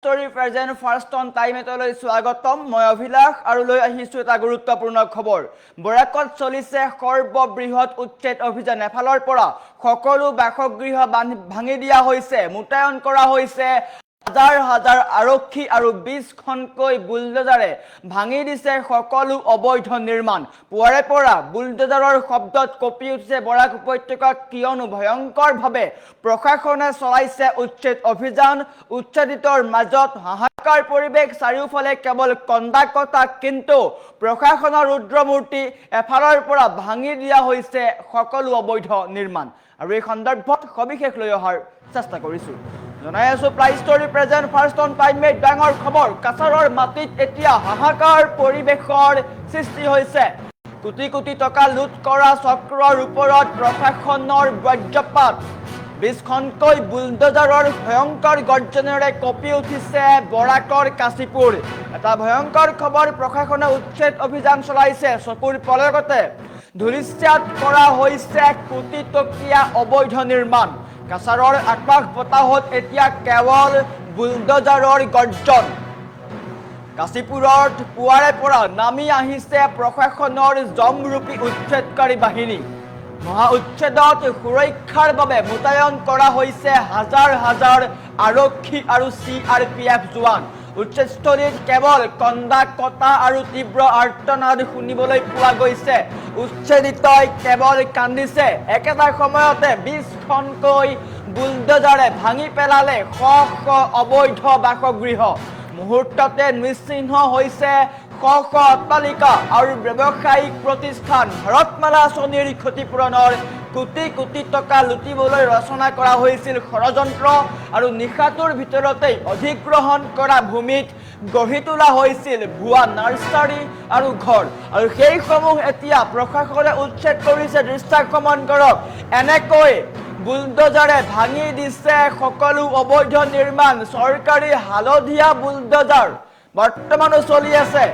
স্টোৰী present first on টাইমেটলৈ স্বাগতম। মই অভিলাষ আৰু লৈ আহিছোঁ এটা গুৰুত্বপূৰ্ণ খবৰ। বৰাকত চলিছে সৰ্ববৃহৎ উচ্ছেদ অভিযান। এফালৰ পৰা সকলো বাসগৃহ ভাঙি দিয়া হৈছে, মোতায়েন কৰা হৈছে হাজাৰ হাজাৰ আৰক্ষী আৰু 20খনকৈ বুলডোজাৰে ভাঙি দিছে সকলো অবৈধ নিৰ্মাণ। পুৱাৰে পৰা বুলডোজাৰৰ শব্দত কঁপি উঠিছে বৰাক উপত্যকা, কিয়নো ভয়ংকৰভাৱে প্ৰশাসনে চলাইছে উচ্ছেদ অভিযান। উচ্ছেদিতৰ মাজত হাহাকাৰ পৰিৱেশ, চাৰিওফালে কেৱল কন্দা কটা, কিন্তু প্ৰশাসনৰ ৰুদ্ৰমূৰ্তি। এফালৰ পৰা ভাঙি দিয়া হৈছে সকলো অবৈধ নিৰ্মাণ। আৰু এই সন্দৰ্ভত সবিশেষ লৈ অহাৰ চেষ্টা কৰিছোঁ। জনাই আছো prize story present first on টাইমেট ডাঙৰ খবৰ। কাছাৰৰ মাটিত এতিয়া হাহাকাৰ পৰিৱেশৰ সৃষ্টি হৈছে। কোটি কোটি টকা লুট কৰা চক্ৰৰ ওপৰত প্ৰশাসনৰ বজ্ৰপাত। 20খনকৈ বুলডোজাৰৰ ভয়ংকৰ গৰ্জনেৰে কঁপি উঠিছে বৰাকৰ কাশীপুৰ। এটা ভয়ংকৰ খবৰ, প্ৰশাসনে উচ্ছেদ অভিযান চলাইছে। চকুৰ পলকতে ধূলিসাৎ কৰা হৈছে কোটি টকীয়া অবৈধ নিৰ্মাণ। কাছাৰৰ আকাশ বতাহত এতিয়া কেৱল বুলডোজাৰৰ গৰ্জন। কাশীপুৰত পুৱাৰে পৰা নামি আহিছে প্ৰশাসনৰ জমৰূপী উচ্ছেদকাৰী বাহিনী। মহা উচ্ছেদত সুৰক্ষাৰ বাবে মোতায়েন কৰা হৈছে হাজাৰ হাজাৰ আৰক্ষী আৰু CRPF জোৱান। উচ্ছেদস্থলীত কেৱল কন্দা কটা আৰু তীব্ৰ আৰ্তনাদ শুনিবলৈ পোৱা গৈছে। উচ্ছেদিতই কেৱল কান্দিছে। একেটা সময়তে 20খনকৈ বুলডোজাৰে ভাঙি পেলালে শ শ অবৈধ বাসগৃহ। মুহূৰ্ততে নিশ্চিহ্ন হৈছে শ শ অট্টালিকা আৰু ব্যৱসায়িক প্ৰতিষ্ঠান। ভাৰতমালা আঁচনিৰ ক্ষতিপূৰণৰ কোটি কোটি টকা লুটিবলৈ ৰচনা কৰা হৈছিল ষড়যন্ত্ৰ, আৰু নিশাটোৰ ভিতৰতেই অধিগ্ৰহণ কৰা ভূমিত গঢ়ি তোলা হৈছিল ভুৱা নাৰ্চাৰী আৰু ঘৰ। আৰু সেইসমূহ এতিয়া প্ৰশাসনে উচ্ছেদ কৰিছে। দৃশ্যাকমন কৰক, এনেকৈ বুলডোজাৰে ভাঙি দিছে সকলো অবৈধ নিৰ্মাণ। চৰকাৰী হালধীয়া বুলডোজাৰ বৰ্তমানো চলি আছে।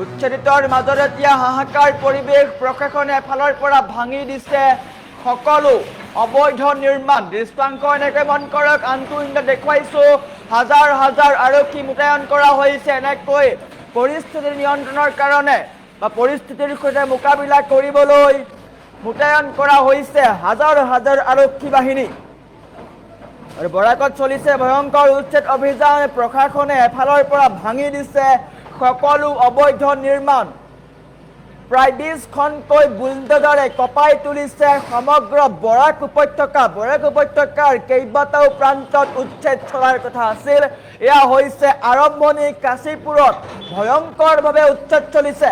উচ্ছেদিতৰ মাজত এতিয়া হাহাকাৰ পৰিৱেশ। প্ৰশাসনে এফালৰ পৰা ভাঙি দিছে সকলো অবৈধ নিৰ্মাণ। দৃশ্যাংশ এনেকৈ মন কৰক, আনটো দেখুৱাইছো। হাজাৰ হাজাৰ আৰক্ষী মোতায়েন কৰা হৈছে। এনেকৈ পৰিস্থিতিৰ নিয়ন্ত্ৰণৰ কাৰণে বা পৰিস্থিতিৰ সৈতে মোকাবিলা কৰিবলৈ মোতায়েন কৰা হৈছে হাজাৰ হাজাৰ আৰক্ষী বাহিনী। আৰু বৰাকত চলিছে ভয়ংকৰ উচ্ছেদ অভিযান। প্ৰশাসনে এফালৰ পৰা ভাঙি দিছে সকলো অবৈধ নিৰ্মাণ। প্ৰায় 20খনকৈ বুলডোজাৰে কঁপাই তুলিছে সমগ্ৰ বৰাক উপত্যকা। বৰাক উপত্যকাৰ কেইবাটাও প্ৰান্তত উচ্ছেদ চলাৰ কথা আছিল। এয়া হৈছে আৰম্ভণি। কাশীপুৰত ভয়ংকৰভাৱে উচ্ছেদ চলিছে।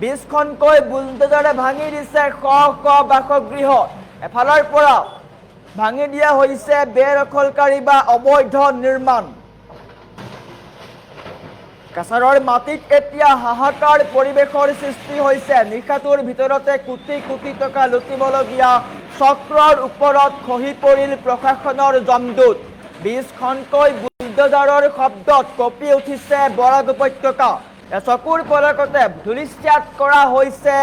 20খনকৈ বুলডোজাৰে ভাঙি দিছে শ শ বাসগৃহ। এফালৰ পৰা ভাঙি দিয়া হৈছে বেদখলকাৰী বা অবৈধ নিৰ্মাণ। কাছাৰৰ মাটিত এতিয়া হাহাকাৰ পৰিৱেশৰ সৃষ্টি হৈছে। নিশাটোৰ ভিতৰতে কোটি কোটি টকা লুটিবলগীয়া চক্ৰৰ ওপৰত খহি পৰিল প্ৰশাসনৰ জমদূত। 20খনকৈ বুলডোজাৰৰ শব্দত কঁপি উঠিছে বৰাক উপত্যকা। চকুৰ পলকতে ধূলিসাৎ কৰা হৈছে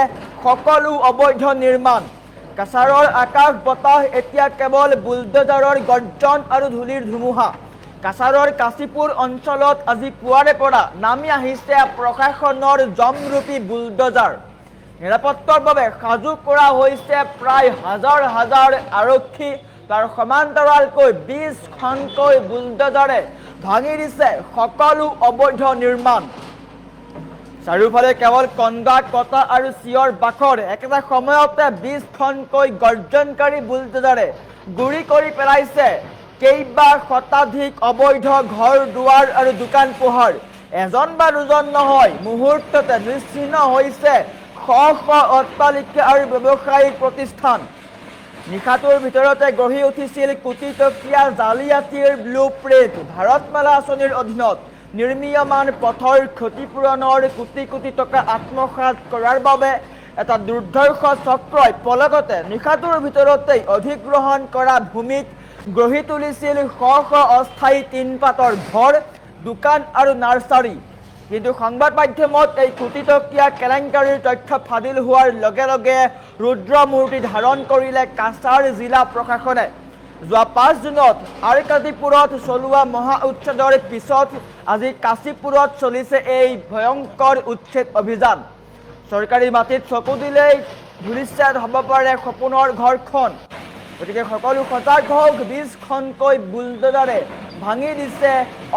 সকলো অবৈধ নিৰ্মাণ। কাছাৰৰ আকাশ বতাহ এতিয়া কেৱল বুলডোজাৰৰ গৰ্জন আৰু ধূলিৰ ধুমুহা। কাছাৰৰ কাশীপুৰ অঞ্চলত আজি পুৱাৰে পৰা নামি আহিছে প্ৰশাসনৰ জমৰূপী বুলডোজাৰ। নিৰাপত্তাৰ বাবে সাজু কৰা হৈছে প্ৰায় হাজাৰ হাজাৰ আৰক্ষী। তাৰ সমান্তৰালকৈ 20খনকৈ বুলডোজাৰে ভাঙি দিছে সকলো অবৈধ নিৰ্মাণ। চাৰিওফালে কেৱল কন্দা কটা আৰু চিঞৰ বাখৰ। একেটা সময়তে 20খনকৈ গৰ্জনকাৰী বুলডোজাৰে গুৰি কৰি পেলাইছে কেইবা শতাধিক অবৈধ ঘৰ দুৱাৰ আৰু দোকান পোহাৰ। এজন বা দুজন নহয়, মুহূৰ্ততে নিশ্চিহ্ন হৈছে শ শ অট্টালিকা আৰু ব্যৱসায়িক প্ৰতিষ্ঠান। নিশাটোৰ ভিতৰতে গঢ়ি উঠিছিল কোটি টকীয়া জালিয়াতিৰ ব্লুপ্ৰিণ্ট। ভাৰতমালা আঁচনিৰ অধীনত নিৰ্মীয়মান পথৰ ক্ষতিপূৰণৰ কোটি কোটি টকা আত্মসাৎ কৰাৰ বাবে এটা দুৰ্ধৰ্ষ চক্ৰই পলকতে নিশাটোৰ ভিতৰতেই অধিগ্ৰহণ কৰা ভূমিত গঢ়ি তুলিছিল শ শ অস্থায়ী টিনপাতৰ ঘৰ, দোকান আৰু নাৰ্চাৰী। কিন্তু সংবাদ মাধ্যমত এই কোটি টকীয়া কেলেংকাৰীৰ তথ্য ফাদিল হোৱাৰ লগে লগে ৰুদ্ৰমূৰ্তি ধাৰণ কৰিলে কাছাৰ জিলা প্ৰশাসনে। যোৱা 5 জুনত আৰকাটিপুৰত চলোৱা মহা উচ্ছেদৰ পিছত আজি কাশীপুৰত চলিছে এই ভয়ংকৰ উচ্ছেদ অভিযান। চৰকাৰী মাটিত চকু দিলেই ধূলিসাৎ হ'ব পাৰে সপোনৰ ঘৰখন। গতিকে সকলো সজাগ হওক। 20খনকৈ বুলডোজাৰে ভাঙি দিছে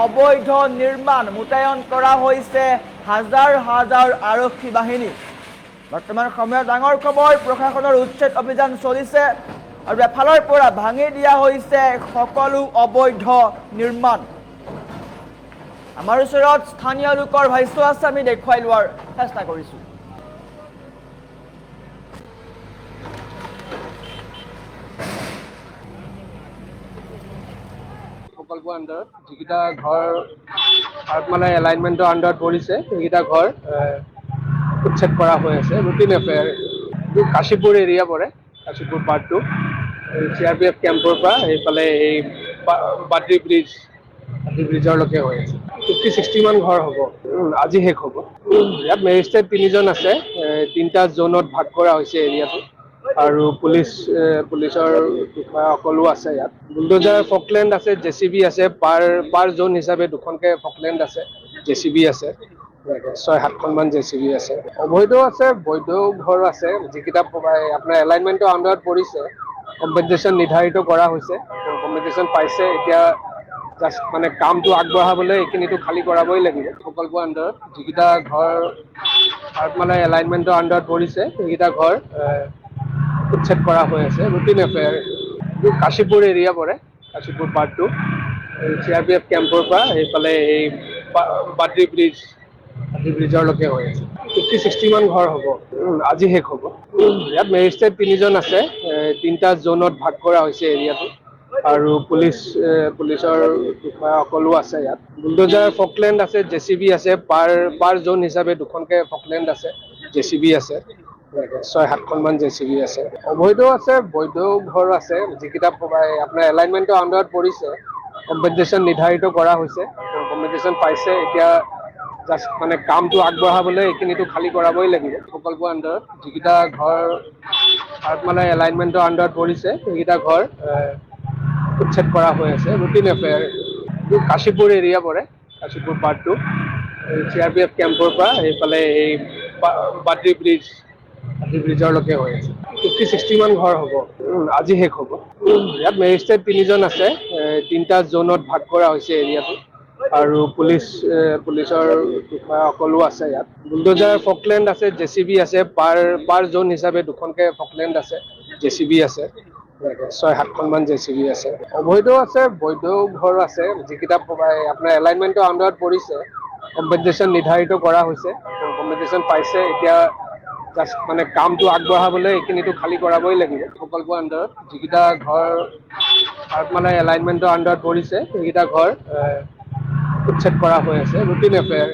অবৈধ নিৰ্মাণ। মোতায়েন কৰা হৈছে হাজাৰ হাজাৰ আৰক্ষী বাহিনী। বৰ্তমান সময়ত ডাঙৰ খবৰ, প্ৰশাসনৰ উচ্ছেদ অভিযান চলিছে আৰু এফালৰ পৰা ভাঙি দিয়া হৈছে সকলো অবৈধ নিৰ্মাণ। আমাৰ ওচৰত স্থানীয় লোকৰ ভাষ্য আছে, আমি দেখুৱাই লোৱাৰ চেষ্টা কৰিছোঁ। প্ৰকল্পৰ আণ্ডাৰত যিকেইটা ঘৰ ভাৰতমালা এলাইনমেণ্টৰ আণ্ডাৰত পৰিছে সেইকেইটা ঘৰ উচ্ছেদ কৰা হৈ আছে। Routine affair. কাশীপুৰ এৰিয়া পৰে, কাশীপুৰ পাৰ্ট 2 CRPF কেম্পৰ পৰা এইফালে এই বাদ্ৰী ব্ৰিজৰলৈকে হৈ আছে। 50-60 মান ঘৰ হ'ব। আজি শেষ হ'ব। ইয়াত মেজিষ্ট্ৰেট 3জন আছে। 3টা জোনত ভাগ কৰা হৈছে এৰিয়াটো আৰু পুলিচৰ বিষয়াসকলো আছে ইয়াত। বুলডোজাৰ ফকলেণ্ড আছে, JCB আছে। পাৰ জোন হিচাপে 2খনকৈ ফকলেণ্ড আছে, JCB আছে। 6-7খনমান JCB আছে। অবৈধ আছে, বৈধ ঘৰ আছে। যিকেইটা আপোনাৰ এলাইনমেণ্টৰ আণ্ডাৰত পৰিছে কম্পেনচেশ্যন নিৰ্ধাৰিত কৰা হৈছে। কম্পেনচেশ্যন পাইছে। এতিয়া জাষ্ট মানে কামটো আগবঢ়াবলৈ এইখিনিতো খালী কৰাবই লাগিব। প্ৰকল্পৰ আণ্ডাৰত যিকেইটা ঘৰ ভাৰতমালা এলাইনমেণ্টৰ আণ্ডাৰত পৰিছে সেইকেইটা ঘৰ উচ্ছেদ কৰা হৈ আছে। Routine affair. কাশীপুৰ এৰিয়া পৰে, কাশীপুৰ পাৰ্ট 2 CRPF কেম্পৰ পৰা এইফালে এই বাদ্ৰী ব্ৰিজৰলৈকে হৈ আছে। 50-60 মান ঘৰ হ'ব। আজি শেষ হ'ব। ইয়াত মেজিষ্ট্ৰেট 3জন আছে। 3টা জোনত ভাগ কৰা হৈছে এৰিয়াটো আৰু পুলিচৰ বিষয়াসকলো আছে ইয়াত। বুলডোজাৰ ফকলেণ্ড আছে, JCB আছে। পাৰ জোন হিচাপে 2খনকৈ ফকলেণ্ড আছে, JCB আছে। 6-7খনমান JCB আছে। অবৈধ আছে, বৈধ ঘৰ আছে। যিকেইটা আপোনাৰ এলাইনমেণ্টৰ আণ্ডাৰত পৰিছে কম্পেনচেশ্যন নিৰ্ধাৰিত কৰা হৈছে। কম্পেনচেশ্যন পাইছে। এতিয়া জাষ্ট মানে কামটো আগবঢ়াবলৈ এইখিনিতো খালী কৰাবই লাগিব। প্ৰকল্পৰ আণ্ডাৰত যিকেইটা ঘৰ ভাৰতমালা এলাইনমেণ্টৰ আণ্ডাৰত পৰিছে সেইকেইটা ঘৰ উচ্ছেদ কৰা হৈ আছে। Routine affair. কাশীপুৰ এৰিয়া পৰে, কাশীপুৰ পাৰ্ট 2 CRPF কেম্পৰ পৰা এইফালে এই বাদ্ৰী ব্ৰিজৰলৈকে হৈ আছে। 50-60 মান ঘৰ হ'ব। আজি শেষ হ'ব। ইয়াত মেজিষ্ট্ৰেট 3জন আছে। 3টা জোনত ভাগ কৰা হৈছে এৰিয়াটো আৰু পুলিচৰ বিষয়াসকলো আছে ইয়াত। বুলডোজাৰ ফকলেণ্ড আছে, JCB আছে। পাৰ জোন হিচাপে 2খনকৈ ফকলেণ্ড আছে, JCB আছে। 6-7খনমান JCB আছে। অবৈধ আছে, বৈধ ঘৰ আছে। যিকেইটা আপোনাৰ এলাইনমেণ্টৰ আণ্ডাৰত পৰিছে কম্পেনচেশ্যন নিৰ্ধাৰিত কৰা হৈছে। কম্পেনচেশ্যন পাইছে। এতিয়া জাষ্ট মানে কামটো আগবঢ়াবলৈ এইখিনিতো খালী কৰাবই লাগিব। প্ৰকল্পৰ আণ্ডাৰত যিকেইটা ঘৰ ভাৰতমালা এলাইনমেণ্টৰ আণ্ডাৰত পৰিছে সেইকেইটা ঘৰ উচ্ছেদ কৰা হৈ আছে। Routine affair.